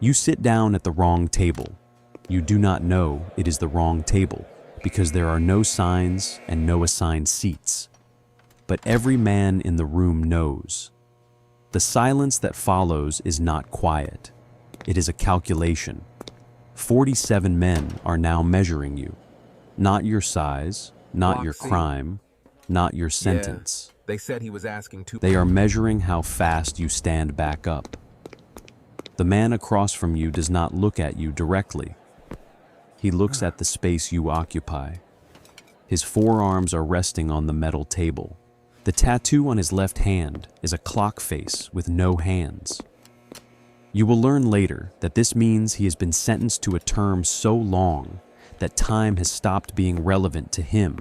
You sit down at the wrong table. You do not know it is the wrong table because there are no signs and no assigned seats. But every man in the room knows. The silence that follows is not quiet. It is a calculation. 47 men are now measuring you. Not your size, not your crime, not your sentence. Yeah, they said he was asking too. They are measuring how fast you stand back up. The man across from you does not look at you directly. He looks at the space you occupy. His forearms are resting on the metal table. The tattoo on his left hand is a clock face with no hands. You will learn later that this means he has been sentenced to a term so long that time has stopped being relevant to him.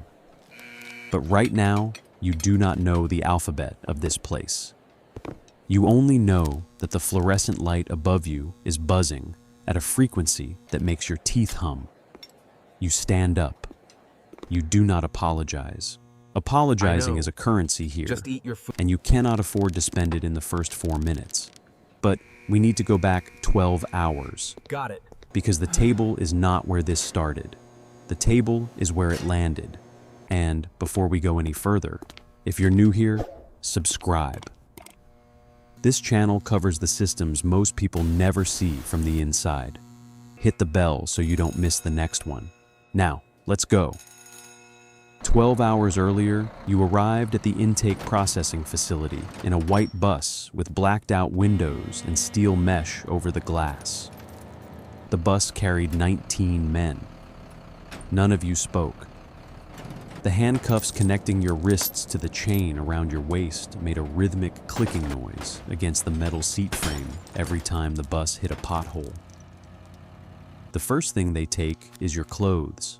But right now, you do not know the alphabet of this place. You only know that the fluorescent light above you is buzzing at a frequency that makes your teeth hum. You stand up. You do not apologize. Apologizing is a currency here, Just eat your food. and you cannot afford to spend it in the first 4 minutes. But we need to go back 12 hours, Got it. because the table is not where this started. The table is where it landed. And before we go any further, if you're new here, subscribe. This channel covers the systems most people never see from the inside. Hit the bell so you don't miss the next one. Now, let's go. 12 hours earlier, you arrived at the intake processing facility in a white bus with blacked out windows and steel mesh over the glass. The bus carried 19 men. None of you spoke. The handcuffs connecting your wrists to the chain around your waist made a rhythmic clicking noise against the metal seat frame every time the bus hit a pothole. The first thing they take is your clothes,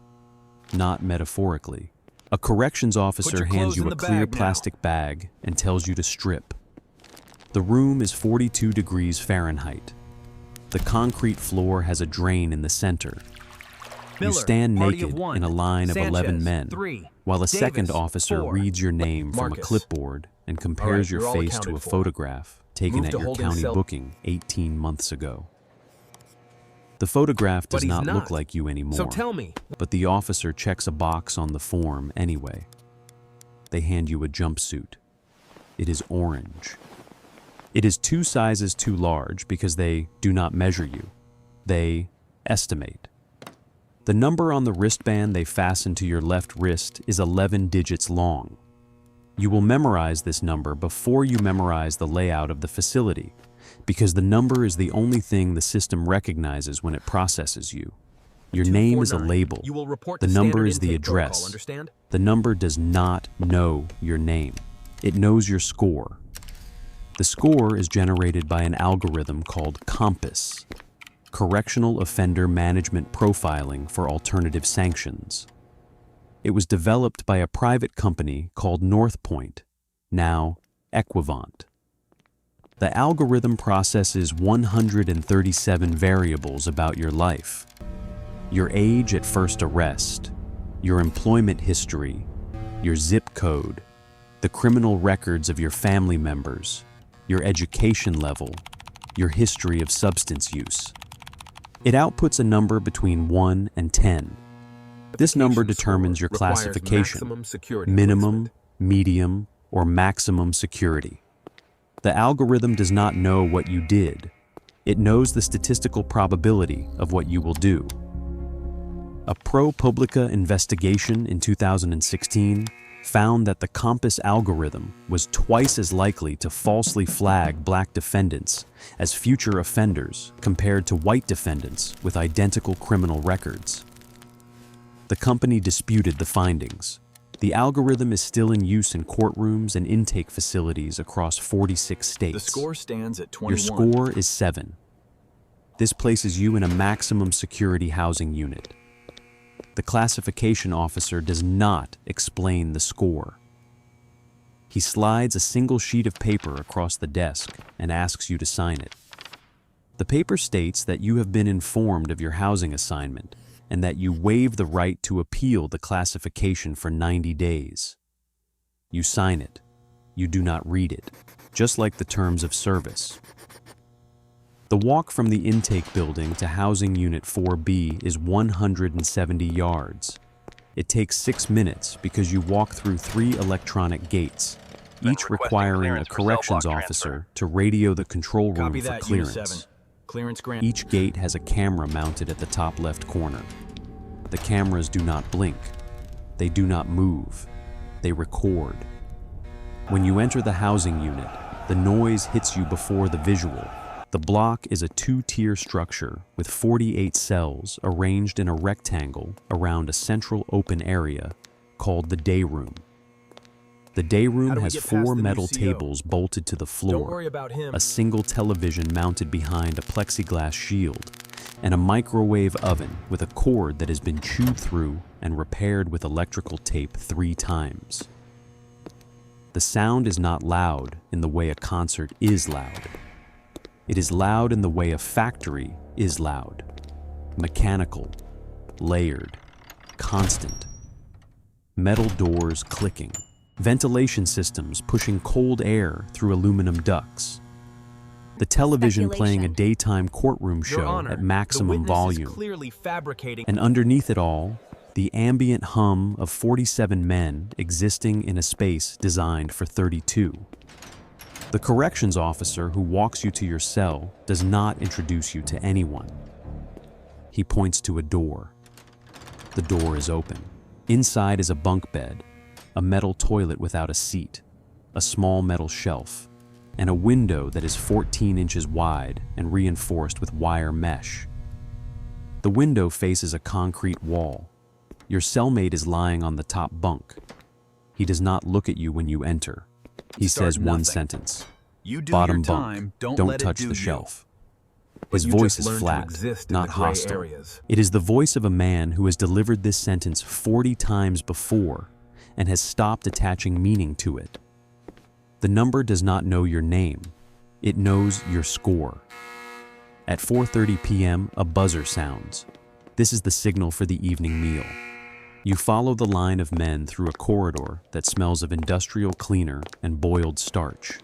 not metaphorically. A corrections officer hands you a clear plastic bag and tells you to strip. The room is 42 degrees Fahrenheit. The concrete floor has a drain in the center. You stand naked in a line of 11 men, while a second officer reads your name from a clipboard and compares your face to a photograph taken at your county booking 18 months ago. The photograph does not look like you anymore, So tell me. but the officer checks a box on the form anyway. They hand you a jumpsuit. It is orange. It is 2 sizes too large because they do not measure you. They estimate. The number on the wristband they fasten to your left wrist is 11 digits long. You will memorize this number before you memorize the layout of the facility, because the number is the only thing the system recognizes when it processes you. Your name is a label. You will report The to number standard is the intake protocol, address. understand? The number does not know your name. It knows your score. The score is generated by an algorithm called COMPAS, Correctional Offender Management Profiling for Alternative Sanctions. It was developed by a private company called Northpoint, now Equivant. The algorithm processes 137 variables about your life: your age at first arrest, your employment history, your zip code, the criminal records of your family members, your education level, your history of substance use. It outputs a number between 1 and 10. This number determines your classification: minimum, medium, or maximum security. The algorithm does not know what you did. It knows the statistical probability of what you will do. A ProPublica investigation in 2016 found that the COMPAS algorithm was twice as likely to falsely flag black defendants as future offenders compared to white defendants with identical criminal records. The company disputed the findings. The algorithm is still in use in courtrooms and intake facilities across 46 states. The score stands at 21. Your score is 7. This places you in a maximum security housing unit. The classification officer does not explain the score. He slides a single sheet of paper across the desk and asks you to sign it. The paper states that you have been informed of your housing assignment and that you waive the right to appeal the classification for 90 days. You sign it. You do not read it, just like the terms of service. The The walk from the intake building to housing unit 4B is 170 yards. It takes 6 minutes because you walk through 3 electronic gates, each requiring a corrections officer to radio the control room for clearance. Each gate has a camera mounted at the top left corner. The cameras do not blink. They do not move. They record. When you enter the housing unit, the noise hits you before the visual. The block is a 2-tier structure with 48 cells arranged in a rectangle around a central open area called the day room. The day room has 4 metal tables bolted to the floor, a single television mounted behind a plexiglass shield, and a microwave oven with a cord that has been chewed through and repaired with electrical tape 3 times. The sound is not loud in the way a concert is loud. It is loud in the way a factory is loud. Mechanical, layered, constant. Metal doors clicking. Ventilation systems pushing cold air through aluminum ducts. The television playing a daytime courtroom show at maximum volume. And underneath it all, the ambient hum of 47 men existing in a space designed for 32. The corrections officer who walks you to your cell does not introduce you to anyone. He points to a door. The door is open. Inside is a bunk bed, a metal toilet without a seat, a small metal shelf, and a window that is 14 inches wide and reinforced with wire mesh. The window faces a concrete wall. Your cellmate is lying on the top bunk. He does not look at you when you enter. He says one sentence. Bottom bunk, don't touch the shelf. His voice is flat, not hostile. It is the voice of a man who has delivered this sentence 40 times before and has stopped attaching meaning to it. The number does not know your name. It knows your score. At 4:30 p.m., a buzzer sounds. This is the signal for the evening meal. You follow the line of men through a corridor that smells of industrial cleaner and boiled starch.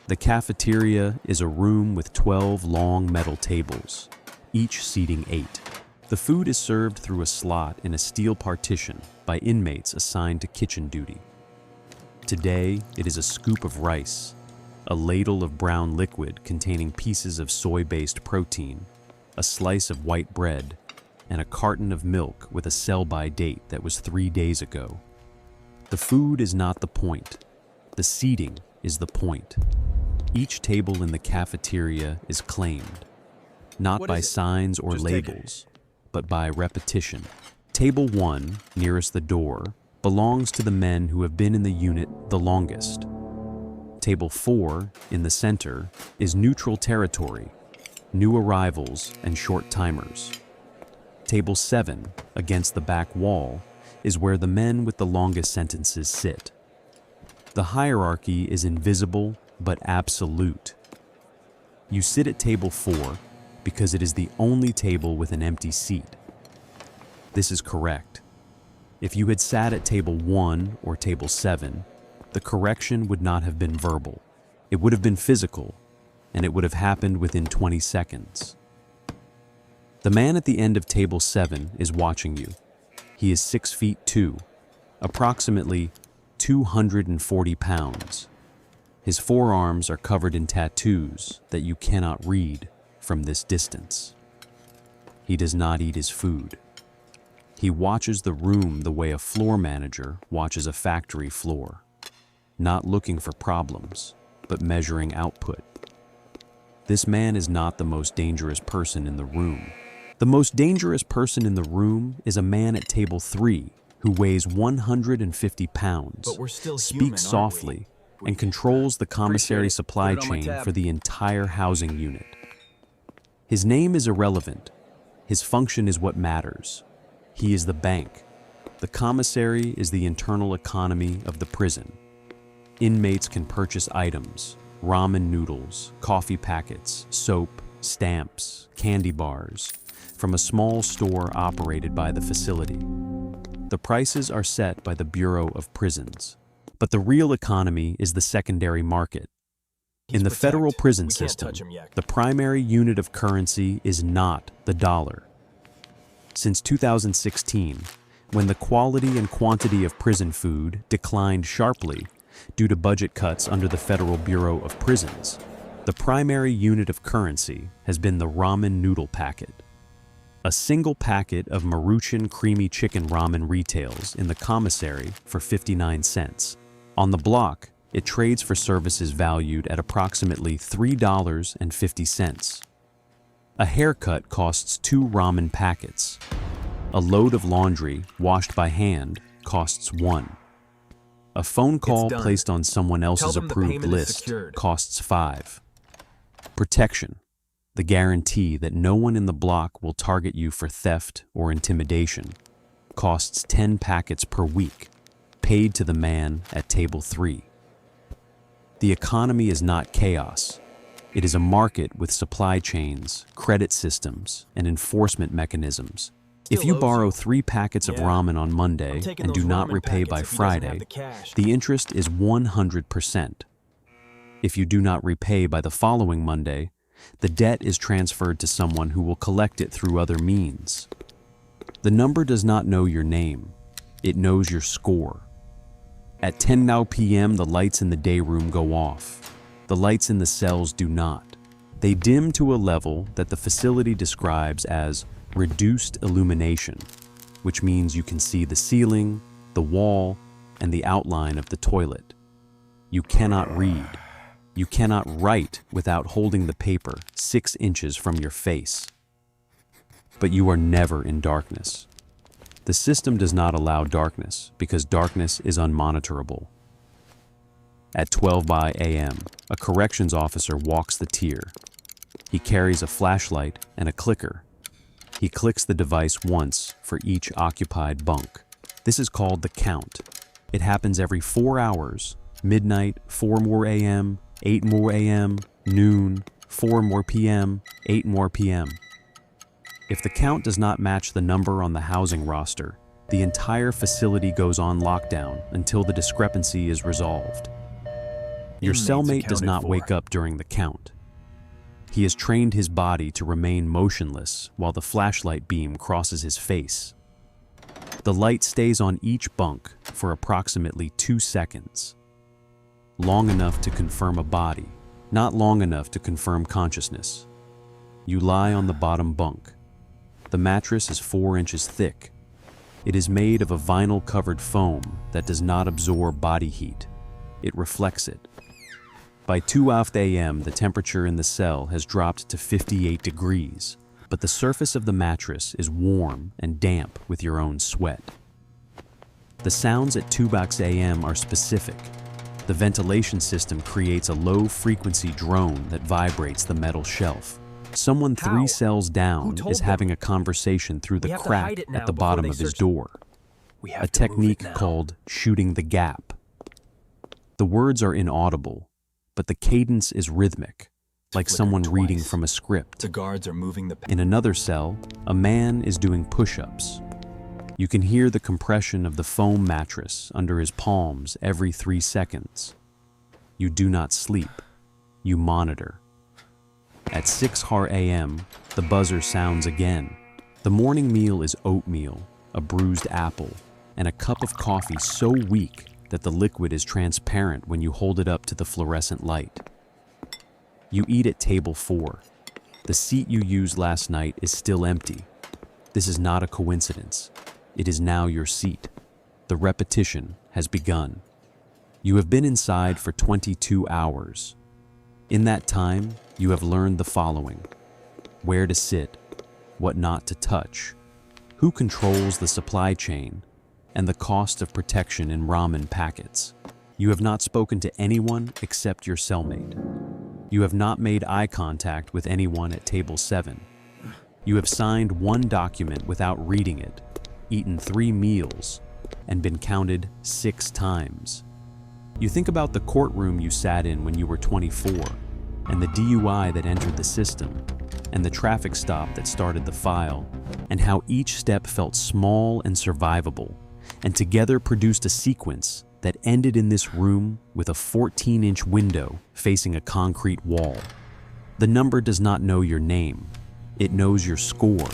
The cafeteria is a room with 12 long metal tables, each seating 8. The food is served through a slot in a steel partition by inmates assigned to kitchen duty. Today, it is a scoop of rice, a ladle of brown liquid containing pieces of soy-based protein, a slice of white bread, and a carton of milk with a sell-by date that was 3 days ago. The food is not the point. The seating is the point. Each table in the cafeteria is claimed, not by signs or labels, but by repetition. Table 1, nearest the door, belongs to the men who have been in the unit the longest. Table 4, in the center, is neutral territory, new arrivals and short timers. Table 7, against the back wall, is where the men with the longest sentences sit. The hierarchy is invisible but absolute. You sit at table 4 because it is the only table with an empty seat. This is correct. If you had sat at table 1 or table 7, the correction would not have been verbal. It would have been physical, and it would have happened within 20 seconds. The man at the end of table 7 is watching you. He is 6 feet 2, approximately 240 pounds. His forearms are covered in tattoos that you cannot read from this distance. He does not eat his food. He watches the room the way a floor manager watches a factory floor, not looking for problems, but measuring output. This man is not the most dangerous person in the room. The most dangerous person in the room is a man at table 3 who weighs 150 pounds, speaks softly, and controls the commissary supply chain for the entire housing unit. His name is irrelevant. His function is what matters. He is the bank. The commissary is the internal economy of the prison. Inmates can purchase items, ramen noodles, coffee packets, soap, stamps, candy bars, from a small store operated by the facility. The prices are set by the Bureau of Prisons, but the real economy is the secondary market. In the federal prison system, the primary unit of currency is not the dollar. Since 2016, when the quality and quantity of prison food declined sharply due to budget cuts under the Federal Bureau of Prisons, the primary unit of currency has been the ramen noodle packet. A single packet of Maruchan creamy chicken ramen retails in the commissary for 59 cents. On the block, it trades for services valued at approximately $3.50. A haircut costs 2 ramen packets. A load of laundry washed by hand costs 1. A phone call placed on someone else's approved list costs 5. Protection, the guarantee that no one in the block will target you for theft or intimidation, costs 10 packets per week, paid to the man at table 3. The economy is not chaos. It is a market with supply chains, credit systems, and enforcement mechanisms. If you borrow 3 packets of ramen on Monday and do not repay by Friday, the interest is 100%. If you do not repay by the following Monday, the debt is transferred to someone who will collect it through other means. The number does not know your name. It knows your score. At 10 p.m., the lights in the day room go off. The lights in the cells do not. They dim to a level that the facility describes as reduced illumination, which means you can see the ceiling, the wall, and the outline of the toilet. You cannot read. You cannot write without holding the paper 6 inches from your face. But you are never in darkness. The system does not allow darkness because darkness is unmonitorable. At 12 a.m., a corrections officer walks the tier. He carries a flashlight and a clicker. He clicks the device once for each occupied bunk. This is called the count. It happens every 4 hours, midnight, 4 more a.m., 8 more a.m., noon, 4 more p.m., 8 more p.m. If the count does not match the number on the housing roster, the entire facility goes on lockdown until the discrepancy is resolved. Your cellmate does not wake up during the count. He has trained his body to remain motionless while the flashlight beam crosses his face. The light stays on each bunk for approximately 2 seconds. Long enough to confirm a body, not long enough to confirm consciousness. You lie on the bottom bunk. The mattress is 4 inches thick. It is made of a vinyl-covered foam that does not absorb body heat. It reflects it. By 2 a.m., the temperature in the cell has dropped to 58 degrees, but the surface of the mattress is warm and damp with your own sweat. The sounds at 2 a.m. are specific. The ventilation system creates a low-frequency drone that vibrates the metal shelf. Someone 3 cells down is having a conversation through the crack at the bottom of his door. A technique called shooting the gap. The words are inaudible, but the cadence is rhythmic, like someone reading from a script. The guards are moving the In another cell, a man is doing push-ups. You can hear the compression of the foam mattress under his palms every 3 seconds. You do not sleep. You monitor. At 6 a.m., the buzzer sounds again. The morning meal is oatmeal, a bruised apple, and a cup of coffee so weak that the liquid is transparent when you hold it up to the fluorescent light. You eat at table 4. The seat you used last night is still empty. This is not a coincidence. It is now your seat. The repetition has begun. You have been inside for 22 hours. In that time, you have learned the following: where to sit, what not to touch, who controls the supply chain, and the cost of protection in ramen packets. You have not spoken to anyone except your cellmate. You have not made eye contact with anyone at table 7. You have signed 1 document without reading it, eaten 3 meals, and been counted 6 times. You think about the courtroom you sat in when you were 24, and the DUI that entered the system, and the traffic stop that started the file, and how each step felt small and survivable, and together produced a sequence that ended in this room with a 14-inch window facing a concrete wall. The number does not know your name. It knows your score.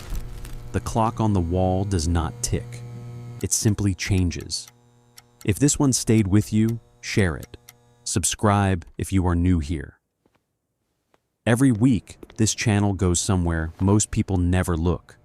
The clock on the wall does not tick. It simply changes. If this one stayed with you, share it. Subscribe if you are new here. Every week, this channel goes somewhere most people never look.